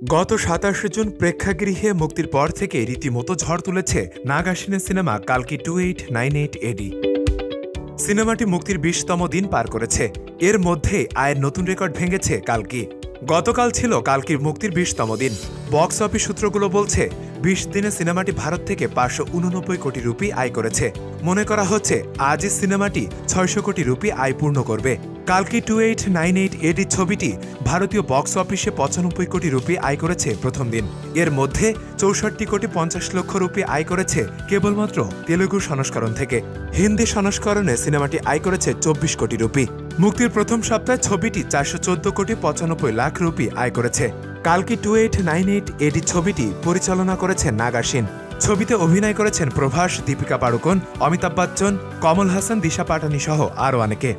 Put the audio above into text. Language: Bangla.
গত ২৭ জুন প্রেক্ষাগৃহে মুক্তির পর থেকে রীতিমতো ঝড় তুলেছে নাগাশিনের সিনেমা কালকি 2898 এডি। সিনেমাটি মুক্তির ২০তম দিন পার করেছে। এর মধ্যে আয়ের নতুন রেকর্ড ভেঙেছে কালকি। গতকাল ছিল কালকির মুক্তির ২০তম দিন। বক্স অফিস সূত্রগুলো বলছে ২০ দিনে সিনেমাটি ভারত থেকে ৫৮৯ কোটি রুপি আয় করেছে। মনে করা হচ্ছে আজই সিনেমাটি ৬০০ কোটি রুপি আয় পূর্ণ করবে। কালকি 2898 এডি ছবিটি ভারতীয় বক্স অফিসে ৯৫ কোটি রুপি আয় করেছে প্রথম দিন। এর মধ্যে ৬৪ কোটি ৫০ লক্ষ রুপি আয় করেছে কেবলমাত্র তেলুগু সংস্করণ থেকে। হিন্দি সংস্করণে সিনেমাটি আয় করেছে ২৪ কোটি রুপি। মুক্তির প্রথম সপ্তাহে ছবিটি ৪১৪ কোটি ৯৫ লাখ রুপি আয় করেছে। কালকি 2898 এডি ছবিটি পরিচালনা করেছেন নাগাশিন। ছবিতে অভিনয় করেছেন প্রভাস, দীপিকা পাড়ুকোন, অমিতাভ বচ্চন, কমল হাসান, দিশা পাটানি সহ আরও অনেকে।